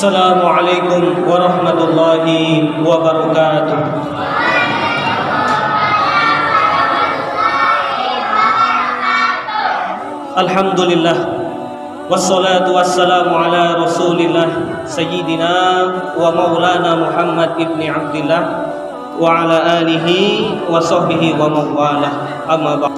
Assalamualaikum warahmatullahi wabarakatuh. Alhamdulillah, wassalatu wassalamu ala rasulillah Sayyidina wa maulana Muhammad ibni Abdillah wa ala alihi wa sahbihi wa mawalah, amma ba'd.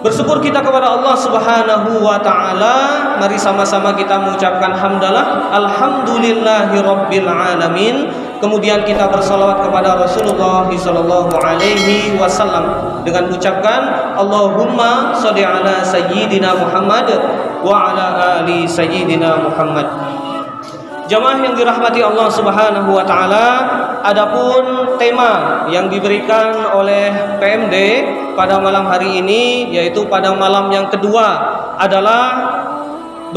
Bersyukur kita kepada Allah Subhanahu wa ta'ala. Mari sama-sama kita mengucapkan hamdalah, alhamdulillahi rabbil alamin. Kemudian kita bersalawat kepada Rasulullah sallallahu alaihi wasallam dengan mengucapkan Allahumma sholli ala sayyidina Muhammad wa ala ali sayyidina Muhammad. Jamaah yang dirahmati Allah Subhanahu wa taala, adapun tema yang diberikan oleh PMD pada malam hari ini, yaitu pada malam yang kedua, adalah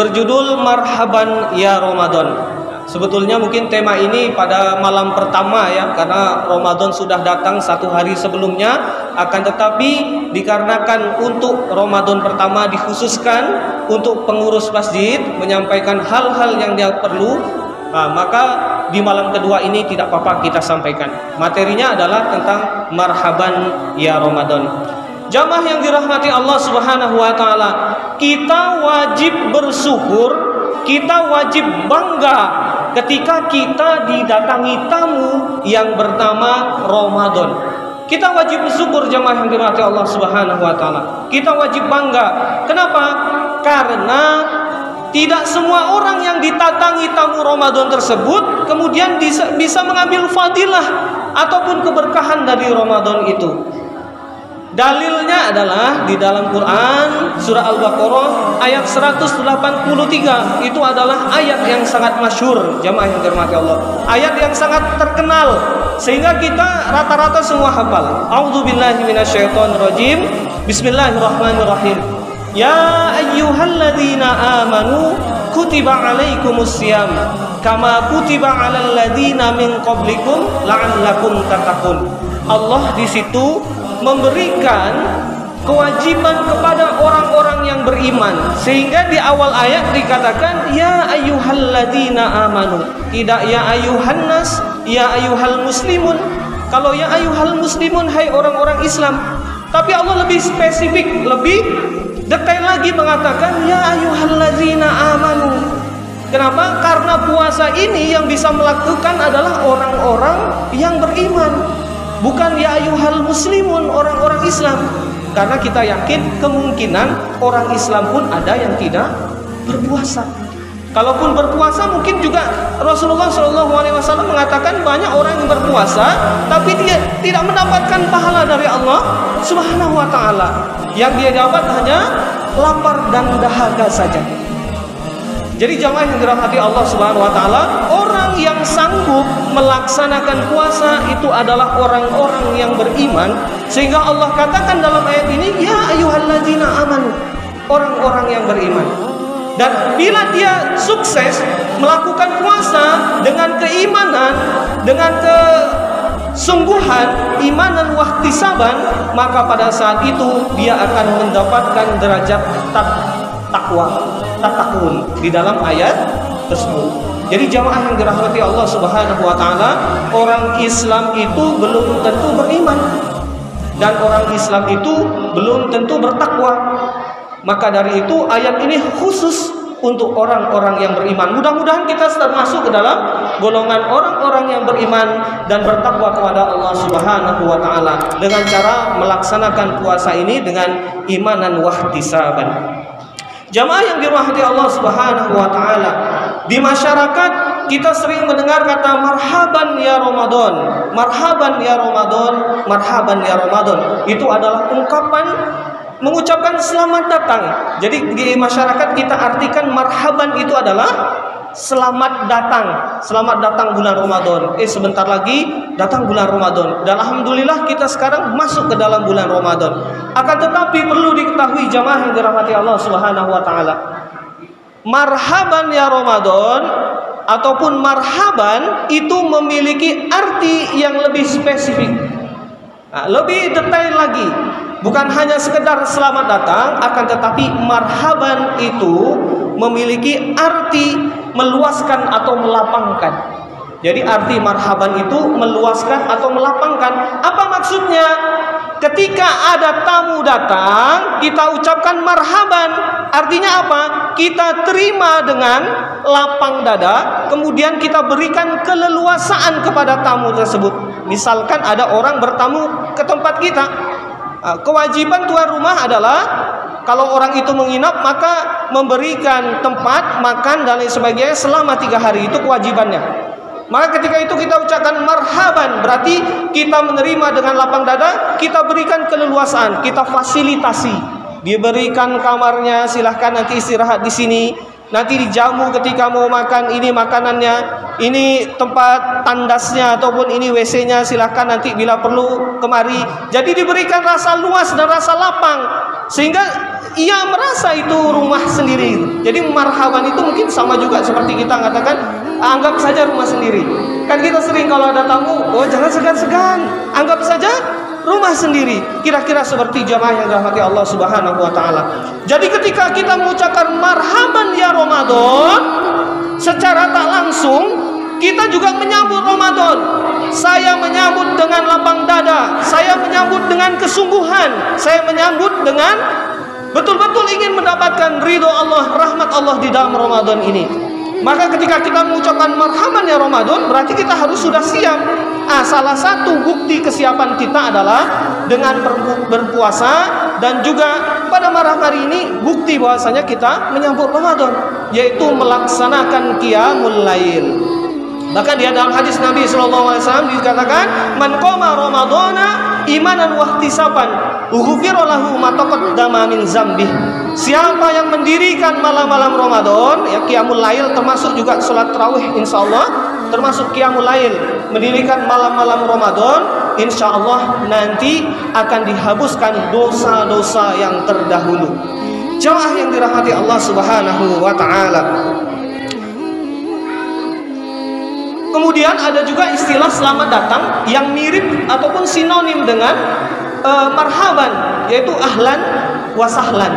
berjudul Marhaban Ya Ramadan. Sebetulnya mungkin tema ini pada malam pertama ya, karena Ramadan sudah datang satu hari sebelumnya. Akan tetapi dikarenakan untuk Ramadan pertama dikhususkan untuk pengurus masjid menyampaikan hal-hal yang dia perlu, maka di malam kedua ini tidak apa-apa kita sampaikan. Materinya adalah tentang Marhaban Ya Ramadan. Jamaah yang dirahmati Allah Subhanahu wa taala, kita wajib bersyukur, kita wajib bangga ketika kita didatangi tamu yang bernama Ramadan. Kita wajib bersyukur jamaah yang dirahmati Allah Subhanahu wa taala. Kita wajib bangga. Kenapa? Karena tidak semua orang yang didatangi tamu Ramadan tersebut kemudian bisa mengambil fadilah ataupun keberkahan dari Ramadan itu. Dalilnya adalah di dalam Quran surah Al-Baqarah ayat 183. Itu adalah ayat yang sangat masyhur jamaah yang dirahmati Allah. Ayat yang sangat terkenal sehingga kita rata-rata semua hafal. A'udzubillahi minasyaitonirrajim. Bismillahirrahmanirrahim. Ya ayyuhalladzina amanu kutiba alaikumusiyam kama kutiba alal ladzina min qablikum la'allakum tattaqun. Allah di situ memberikan kewajiban kepada orang-orang yang beriman, sehingga di awal ayat dikatakan ya ayyuhalladzina amanu, tidak ya ayyuhannas, ya ayyuhal muslimun. Kalau ya ayyuhal muslimun, hai orang-orang Islam, tapi Allah lebih spesifik, lebih detail lagi mengatakan ya ayyuhalladzina amanu. Kenapa? Karena puasa ini yang bisa melakukan adalah orang-orang yang beriman, bukan ya ayyuhal muslimun, orang-orang Islam. Karena kita yakin kemungkinan orang Islam pun ada yang tidak berpuasa. Kalaupun berpuasa mungkin juga Rasulullah SAW mengatakan banyak orang yang berpuasa tapi dia tidak mendapatkan pahala dari Allah Subhanahu wa taala. Yang dia dapat hanya lapar dan dahaga saja. Jadi jamaah yang dirahmati Allah Subhanahu wa taala, orang yang sanggup melaksanakan puasa itu adalah orang-orang yang beriman, sehingga Allah katakan dalam ayat ini ya ayyuhalladzina amanu, orang-orang yang beriman. Dan bila dia sukses melakukan puasa dengan keimanan, dengan kesungguhan, imanan wahtisaban, maka pada saat itu dia akan mendapatkan derajat takun di dalam ayat tersebut. Jadi jamaah yang dirahmati Allah Subhanahu wa taala, orang Islam itu belum tentu beriman dan orang Islam itu belum tentu bertakwa. Maka dari itu ayat ini khusus untuk orang-orang yang beriman. Mudah-mudahan kita termasuk ke dalam golongan orang-orang yang beriman dan bertakwa kepada Allah Subhanahu wa taala dengan cara melaksanakan puasa ini dengan imanan wahtisaban. Jamaah yang dirahmati Allah Subhanahu wa taala, di masyarakat kita sering mendengar kata marhaban ya Ramadan, marhaban ya Ramadan, marhaban ya Ramadan. Itu adalah ungkapan mengucapkan selamat datang. Jadi di masyarakat kita artikan marhaban itu adalah selamat datang bulan Ramadan. Sebentar lagi datang bulan Ramadan. Dan alhamdulillah kita sekarang masuk ke dalam bulan Ramadan. Akan tetapi perlu diketahui jamaah yang dirahmati Allah Subhanahu wa taala, marhaban ya Ramadan ataupun marhaban itu memiliki arti yang lebih spesifik, lebih detail lagi. Bukan hanya sekedar selamat datang, akan tetapi marhaban itu memiliki arti meluaskan atau melapangkan. Jadi arti marhaban itu meluaskan atau melapangkan. Apa maksudnya? Ketika ada tamu datang, kita ucapkan marhaban. Artinya apa? Kita terima dengan lapang dada, kemudian kita berikan keleluasaan kepada tamu tersebut. Misalkan ada orang bertamu ke tempat kita, kewajiban tuan rumah adalah kalau orang itu menginap, maka memberikan tempat, makan dan lain sebagainya selama 3 hari. Itu kewajibannya. Maka ketika itu kita ucapkan marhaban, berarti kita menerima dengan lapang dada, kita berikan keleluasaan, kita fasilitasi. Diberikan kamarnya, silahkan nanti istirahat di sini. Nanti dijamu ketika mau makan, ini makanannya, ini tempat tandasnya ataupun ini WC-nya, silahkan nanti bila perlu kemari. Jadi diberikan rasa luas dan rasa lapang, sehingga ia merasa itu rumah sendiri. Jadi marhaban itu mungkin sama juga seperti kita katakan, anggap saja rumah sendiri. Kan kita sering kalau ada tamu, oh jangan segan-segan, anggap saja rumah sendiri. Kira-kira seperti jamaah yang dirahmati Allah Subhanahu wa taala. Jadi ketika kita mengucapkan marhaban ya Ramadan, secara tak langsung kita juga menyambut Ramadan. Saya menyambut dengan lapang dada, saya menyambut dengan kesungguhan, saya menyambut dengan betul-betul ingin mendapatkan ridho Allah, rahmat Allah di dalam Ramadan ini. Maka ketika kita mengucapkan marhaban ya Ramadan, berarti kita harus sudah siap. Salah satu bukti kesiapan kita adalah dengan berpuasa, dan juga pada malam hari ini bukti bahwasanya kita menyambut Ramadan, yaitu melaksanakan qiyamul lail. Bahkan di dalam hadis Nabi SAW dikatakan, man qama ramadhana imanan wa ihtisaban ughfira lahu ma taqaddama min dzambih. Siapa yang mendirikan malam-malam Ramadan, ya qiyamul lail, termasuk juga salat tarawih insyaallah, termasuk qiyamul lail, mendirikan malam-malam Ramadan, insyaallah nanti akan dihapuskan dosa-dosa yang terdahulu. Jamaah yang dirahmati Allah Subhanahu wa taala. Kemudian ada juga istilah selamat datang yang mirip ataupun sinonim dengan marhaban, yaitu ahlan wa sahlan.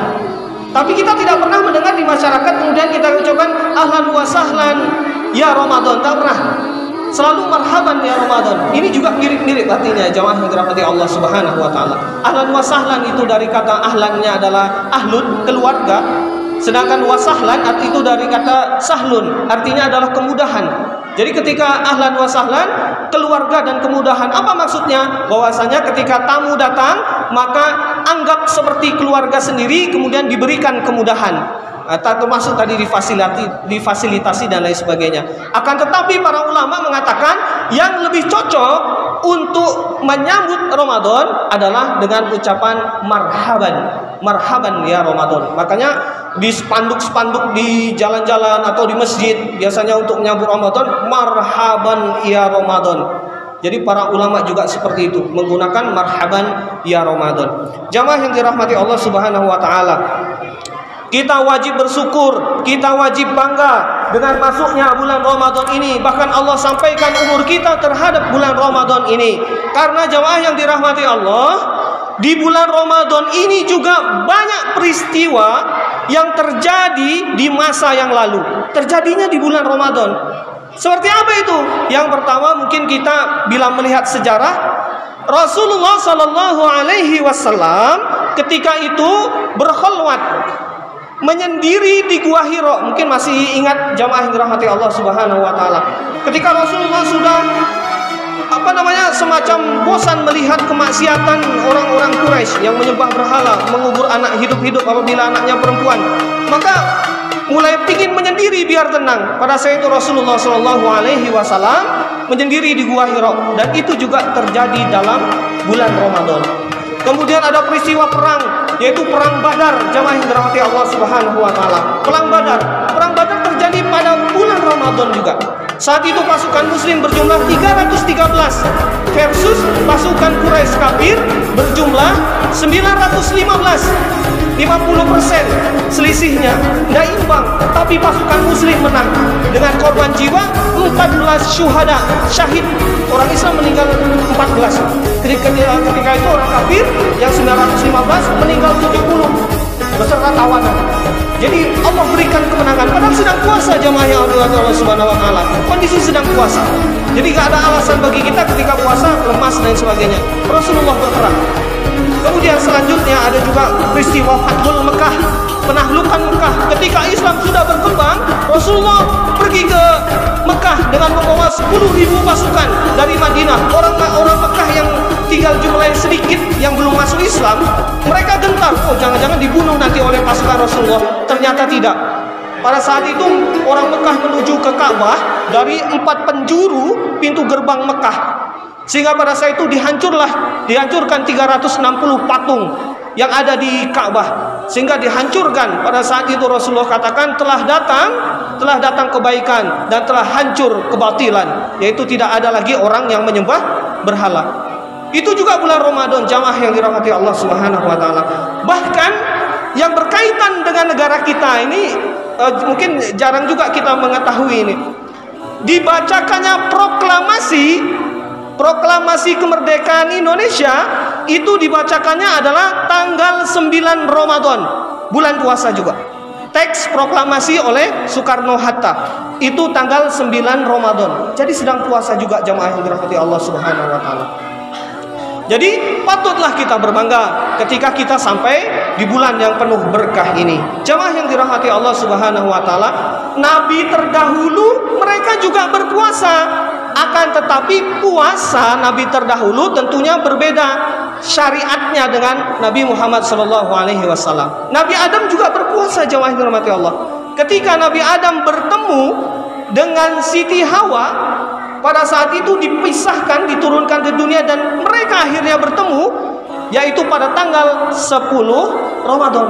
Tapi kita tidak pernah mendengar di masyarakat kemudian kita ucapkan ahlan wa sahlan ya Ramadan, tak pernah. Selalu marhaban ya Ramadan. Ini juga mirip-mirip artinya, jamaah yang dirahmati Allah Subhanahu wa taala. Ahlan wa sahlan itu dari kata ahlannya adalah ahlun, keluarga. Sedangkan wa sahlan itu dari kata sahlun, artinya adalah kemudahan. Jadi ketika ahlan wa sahlan, keluarga dan kemudahan. Apa maksudnya? Bahwasanya ketika tamu datang, maka anggap seperti keluarga sendiri, kemudian diberikan kemudahan. Termasuk tadi difasilitasi dan lain sebagainya. Akan tetapi para ulama mengatakan yang lebih cocok untuk menyambut Ramadan adalah dengan ucapan marhaban. Marhaban ya Ramadan. Makanya di spanduk-spanduk di jalan-jalan atau di masjid biasanya untuk menyambut Ramadan, marhaban ya Ramadan. Jadi para ulama juga seperti itu, menggunakan marhaban ya Ramadan. Jamaah yang dirahmati Allah Subhanahu wa taala, kita wajib bersyukur, kita wajib bangga dengan masuknya bulan Ramadan ini. Bahkan Allah sampaikan umur kita terhadap bulan Ramadan ini. Karena jamaah yang dirahmati Allah, di bulan Ramadan ini juga banyak peristiwa yang terjadi di masa yang lalu. Terjadinya di bulan Ramadan. Seperti apa itu? Yang pertama mungkin kita bila melihat sejarah, Rasulullah Sallallahu Alaihi Wasallam ketika itu berkhulwat, menyendiri di Gua Hira. Mungkin masih ingat jamaah yang dirahmati Allah Subhanahu wa taala. Ketika Rasulullah sudah semacam bosan melihat kemaksiatan orang-orang Quraisy yang menyembah berhala, mengubur anak hidup-hidup apabila anaknya perempuan, maka mulai ingin menyendiri biar tenang. Pada saat itu Rasulullah Shallallahu Alaihi Wasallam menyendiri di Gua Hira, dan itu juga terjadi dalam bulan Ramadan. Kemudian ada peristiwa perang, yaitu perang Badar, jamaah yang dirahmati Allah Subhanahu wa taala. Perang Badar terjadi pada bulan Ramadan juga. Saat itu pasukan muslim berjumlah 313 versus pasukan Quraisy kafir berjumlah 915. 50% selisihnya, tidak imbang, tapi pasukan muslim menang dengan korban jiwa 14 syuhada, syahid. Orang Islam meninggal 14. Ketika itu orang kafir yang 915 meninggal 70. beserta tawanan. Jadi Allah berikan kemenangan padahal sedang puasa jamaah yang Allah Subhanahu wa taala. Kondisi sedang puasa. Jadi gak ada alasan bagi kita ketika puasa lemas dan sebagainya. Rasulullah berperang. Kemudian selanjutnya ada juga peristiwa Fathul Mekah, penaklukan Mekah. Ketika Islam sudah berkembang, Rasulullah pergi ke Mekah dengan membawa 10.000 pasukan dari Madinah. Orang Mekah yang tinggal jumlahnya sedikit yang belum masuk Islam, mereka gentar, oh jangan-jangan dibunuh nanti oleh pasukan Rasulullah. Ternyata tidak. Pada saat itu orang Mekah menuju ke Ka'bah dari 4 penjuru pintu gerbang Mekah. Sehingga pada saat itu dihancurkan 360 patung yang ada di Ka'bah. Sehingga dihancurkan. Pada saat itu Rasulullah katakan telah datang kebaikan dan telah hancur kebatilan, yaitu tidak ada lagi orang yang menyembah berhala. Itu juga bulan Ramadan, jamaah yang dirahmati Allah Subhanahu wa taala. Bahkan yang berkaitan dengan negara kita ini mungkin jarang juga kita mengetahui ini. Dibacakannya proklamasi kemerdekaan Indonesia itu dibacakannya adalah tanggal 9 Ramadan, bulan puasa juga. Teks proklamasi oleh Soekarno-Hatta itu tanggal 9 Ramadan. Jadi sedang puasa juga jamaah yang dirahmati Allah Subhanahu wa taala. Jadi patutlah kita berbangga ketika kita sampai di bulan yang penuh berkah ini. Jamaah yang dirahmati Allah Subhanahu wa taala, nabi terdahulu mereka juga berpuasa. Akan tetapi puasa nabi terdahulu tentunya berbeda syariatnya dengan Nabi Muhammad SAW. Nabi Adam juga berpuasa, jamaah yang dirahmati Allah. Ketika Nabi Adam bertemu dengan Siti Hawa, pada saat itu dipisahkan, diturunkan ke dunia dan mereka akhirnya bertemu, yaitu pada tanggal 10 Ramadan.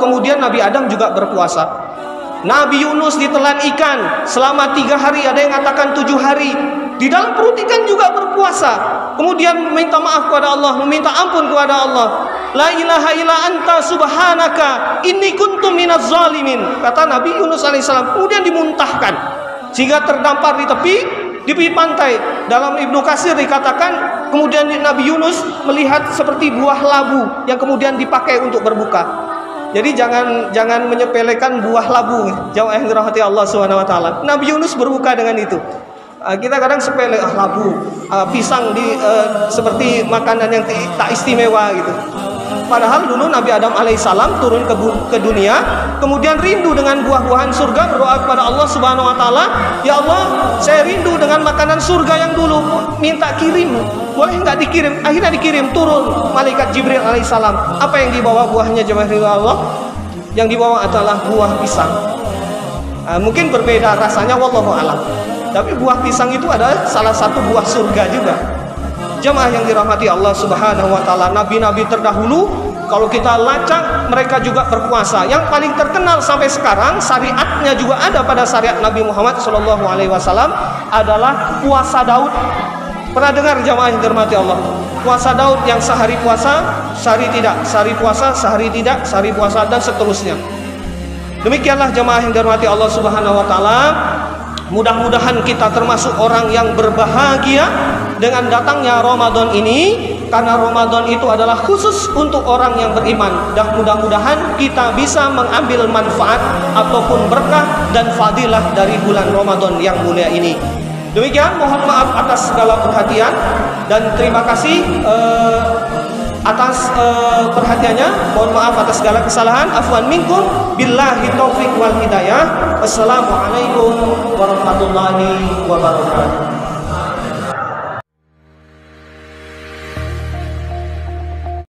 Kemudian Nabi Adam juga berpuasa. Nabi Yunus ditelan ikan selama 3 hari, ada yang mengatakan 7 hari. Di dalam perut ikan juga berpuasa. Kemudian meminta maaf kepada Allah, meminta ampun kepada Allah. La ilaha illa anta subhanaka inni kuntu minaz zalimin, kata Nabi Yunus alaihissalam. Kemudian dimuntahkan sehingga terdampar di tepi pantai. Dalam Ibnu Katsir dikatakan kemudian Nabi Yunus melihat seperti buah labu yang kemudian dipakai untuk berbuka. Jadi jangan menyepelekan buah labu, jamaah yang dirahmati Allah Subhanahu wa taala. Nabi Yunus berbuka dengan itu. Kita kadang sepele, labu, pisang seperti makanan yang tak istimewa gitu. Padahal dulu Nabi Adam alaihissalam turun ke dunia, kemudian rindu dengan buah-buahan surga, berdoa kepada Allah Subhanahu wa taala, "Ya Allah, saya rindu dengan makanan surga yang dulu, minta kirim. Boleh nggak dikirim?" Akhirnya dikirim, turun malaikat Jibril alaihissalam. Apa yang dibawa buahnya, jemaah Allah? Yang dibawa adalah buah pisang. Mungkin berbeda rasanya, wallahu a'lam. Tapi buah pisang itu adalah salah satu buah surga juga. Jemaah yang dirahmati Allah Subhanahu wa taala, nabi-nabi terdahulu kalau kita lacak mereka juga berpuasa. Yang paling terkenal sampai sekarang syariatnya juga ada pada syariat Nabi Muhammad SAW adalah puasa Daud. Pernah dengar jemaah yang dirahmati Allah? Puasa Daud yang sehari puasa, sehari tidak, sehari puasa, sehari tidak, sehari puasa dan seterusnya. Demikianlah jemaah yang dirahmati Allah Subhanahu wa taala. Mudah-mudahan kita termasuk orang yang berbahagia dengan datangnya Ramadan ini, karena Ramadan itu adalah khusus untuk orang yang beriman. Dan mudah-mudahan kita bisa mengambil manfaat ataupun berkah dan fadilah dari bulan Ramadan yang mulia ini. Demikian, mohon maaf atas segala perhatian dan terima kasih atas perhatiannya. Mohon maaf atas segala kesalahan. Afwan minkum, billahi taufik wal hidayah. Wassalamualaikum warahmatullahi wabarakatuh.